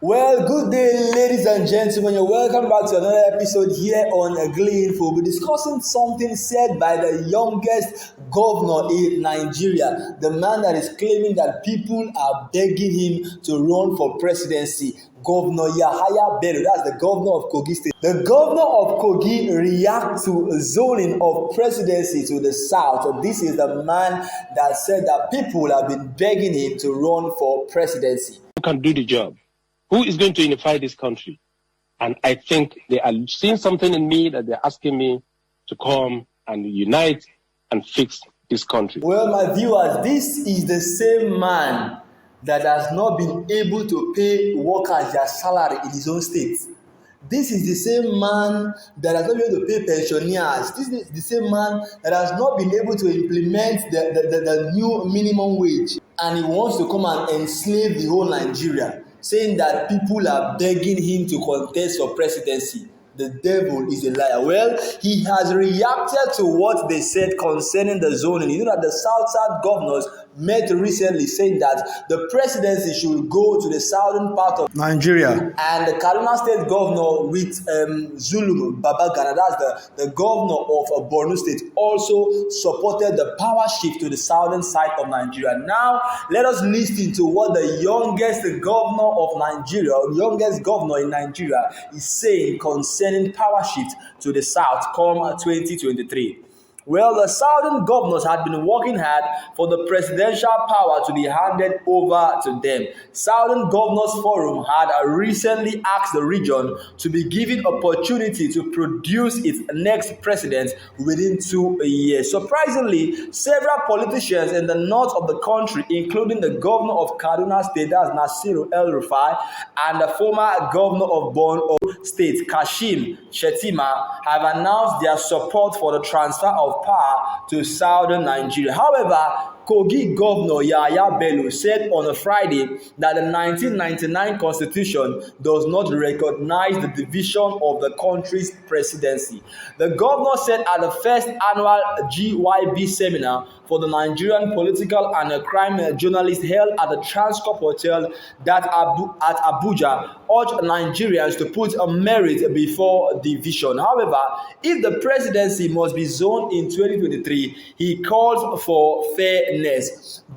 Well, good day, ladies and gentlemen. You're welcome back to another episode here on Gleanful. We're discussing something said by the youngest governor in Nigeria, the man that is claiming that people are begging him to run for presidency. Governor Yahaya Bello, that's the governor of Kogi State. The governor of Kogi reacts to zoning of presidency to the south. This is the man that said that people have been begging him to run for presidency. Who can do the job? Who is going to unify this country? And I think they are seeing something in me that they're asking me to come and unite and fix this country. Well, my viewers, this is the same man that has not been able to pay workers their salary in his own state. This is the same man that has not been able to pay pensioners. This is the same man that has not been able to implement the new minimum wage. And he wants to come and enslave the whole Nigeria, saying that people are begging him to contest for presidency. The devil is a liar. Well, he has reacted to what they said concerning the zoning. You know that the South governors met recently saying that the presidency should go to the southern part of Nigeria. And the Kaduna State governor with Zulum Babagana, that's the governor of Borno State, also supported the power shift to the southern side of Nigeria. Now, let us listen to what the youngest governor of Nigeria, youngest governor in Nigeria, is saying concerning power shift to the south come 2023. Well, the southern governors had been working hard for the presidential power to be handed over to them. Southern Governors Forum had recently asked the region to be given opportunity to produce its next president within 2 years. Surprisingly, several politicians in the north of the country, including the governor of Kaduna State, that's Nasiru El-Rufai, and the former governor of Borno State, Kashim Shettima, have announced their support for the transfer of power to southern Nigeria. However, Kogi Governor Yahaya Bello said on a Friday that the 1999 constitution does not recognize the division of the country's presidency. The governor said at the first annual GYB seminar for the Nigerian political and crime journalists held at the Transcorp Hotel that at Abuja urged Nigerians to put a merit before division. However, if the presidency must be zoned in 2023, he calls for fairness.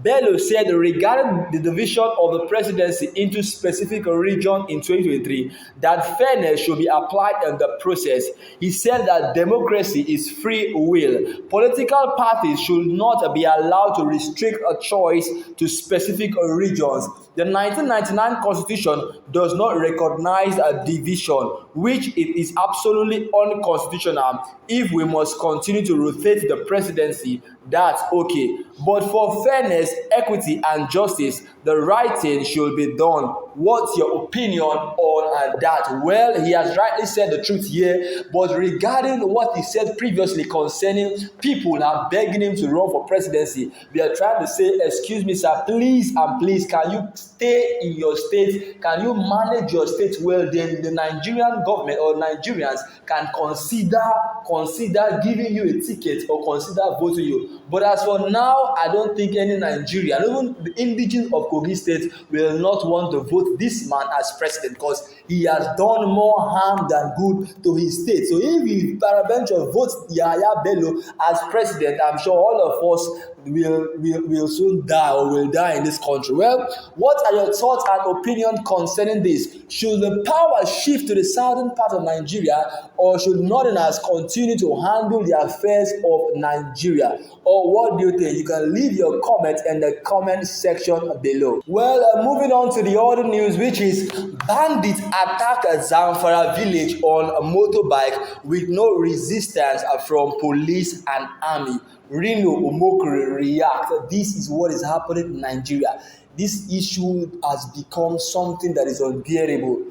Bello said regarding the division of the presidency into specific region in 2023, that fairness should be applied in the process. He said that democracy is free will. Political parties should not be allowed to restrict a choice to specific regions. The 1999 constitution does not recognize a division, which it is absolutely unconstitutional. If we must continue to rotate the presidency, that's okay. But for fairness, equity, and justice, the right thing should be done. What's your opinion on that? Well, he has rightly said the truth here, but regarding what he said previously concerning people are begging him to run for presidency, we are trying to say, excuse me, sir, please and please, can you stay in your state? Can you manage your state well? Then the Nigerian government or Nigerians can consider giving you a ticket or consider voting you. But as for now, I don't think any Nigerian, even the indigenous of Kogi State, will not want to vote this man as president because he has done more harm than good to his state. So if he peradventure votes Yahaya Bello as president, I'm sure all of us will soon die or will die in this country. Well, what are your thoughts and opinions concerning this? Should the power shift to the southern part of Nigeria, or should Northerners continue to handle the affairs of Nigeria? Or what do you think? You can leave your comment in the comment section below. Well, moving on to the other news, which is bandits attack a Zamfara village on a motorbike with no resistance from police and army. Rino Omokri react. This is what is happening in Nigeria. This issue has become something that is unbearable.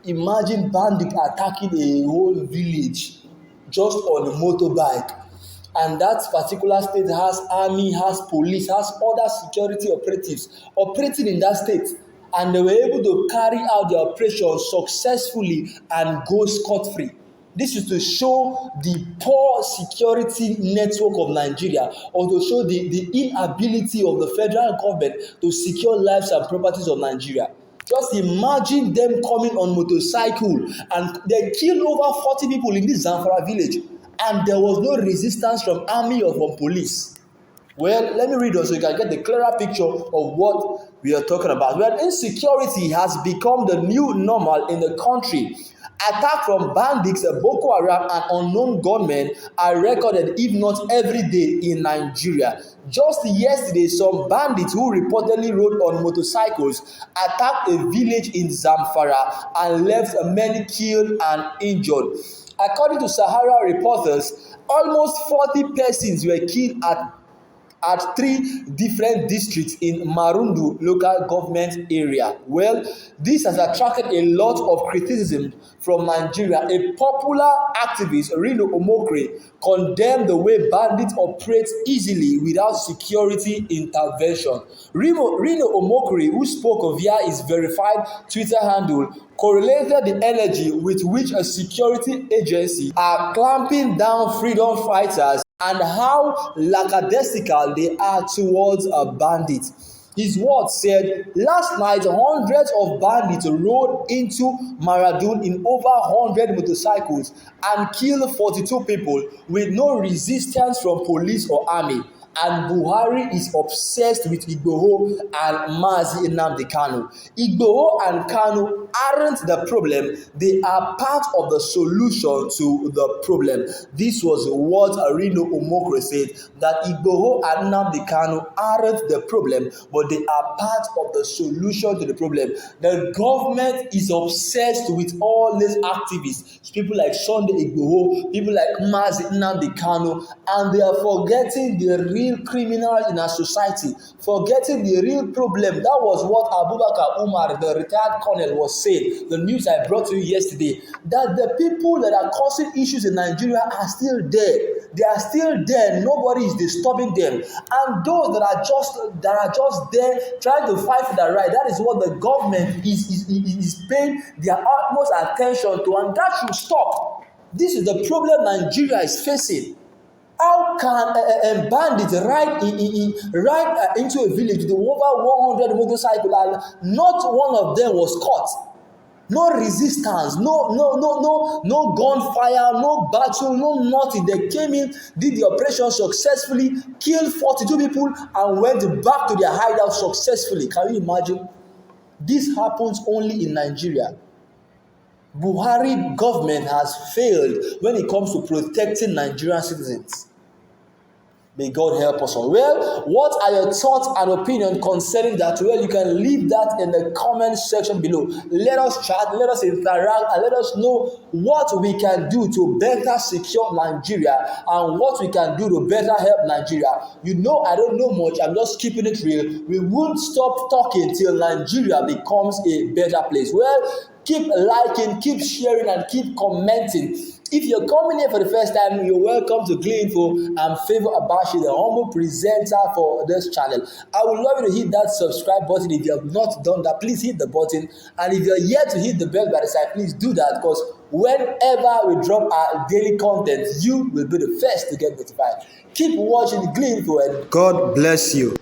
Imagine bandits attacking a whole village just on a motorbike. And that particular state has army, has police, has other security operatives operating in that state. And they were able to carry out their operation successfully and go scot-free. This is to show the poor security network of Nigeria, or to show the inability of the federal government to secure lives and properties of Nigeria. Just imagine them coming on motorcycle and they killed over 40 people in this Zamfara village, and there was no resistance from army or from police. Well, let me read on so you can get the clearer picture of what we are talking about. Well, insecurity has become the new normal in the country. Attacks from bandits, Boko Haram, and unknown gunmen are recorded, if not every day, in Nigeria. Just yesterday, some bandits who reportedly rode on motorcycles attacked a village in Zamfara and left many killed and injured. According to Sahara reporters, almost 40 persons were killed at 3 different districts in Marundu local government area. Well, this has attracted a lot of criticism from Nigeria. A popular activist, Rino Omokri, condemned the way bandits operate easily without security intervention. Rino Omokri, who spoke via his verified Twitter handle, correlated the energy with which a security agency are clamping down freedom fighters and how lackadaisical they are towards a bandit. His words said, last night hundreds of bandits rode into Maradun in over 100 motorcycles and killed 42 people with no resistance from police or army. And Buhari is obsessed with Igboho and Mazi Nnamdi Kanu. Igboho and Kanu aren't the problem, they are part of the solution to the problem. This was what Rino Omokri said, that Igboho and Nnamdi Kanu aren't the problem, but they are part of the solution to the problem. The government is obsessed with all these activists, people like Sunday Igboho, people like Mazi Nnamdi Kanu, and they are forgetting the real criminals in our society, forgetting the real problem. That was what Abubakar Umar, the retired colonel, was saying. The news I brought to you yesterday, that the people that are causing issues in Nigeria are still there. They are still there. Nobody is disturbing them. And those that are just there trying to fight for their right, that is what the government is paying their utmost attention to, and that should stop. This is the problem Nigeria is facing. How can bandits ride into a village with over 100 motorcycles and not one of them was caught? No resistance, no gunfire, no battle, no nothing. They came in, did the operation successfully, killed 42 people, and went back to their hideout successfully. Can you imagine? This happens only in Nigeria. Buhari government has failed when it comes to protecting Nigerian citizens. May God help us all. Well, what are your thoughts and opinions concerning that? Well, you can leave that in the comment section below. Let us chat, let us interact, and let us know what we can do to better secure Nigeria and what we can do to better help Nigeria. You know, I don't know much. I'm just keeping it real. We won't stop talking till Nigeria becomes a better place. Well, keep liking, keep sharing, and keep commenting. If you're coming here for the first time, you're welcome to Gleanful. I'm Favor Abashi, the humble presenter for this channel. I would love you to hit that subscribe button. If you have not done that, please hit the button. And if you're yet to hit the bell by the side, please do that, because whenever we drop our daily content, you will be the first to get notified. Keep watching Gleanful, and God bless you.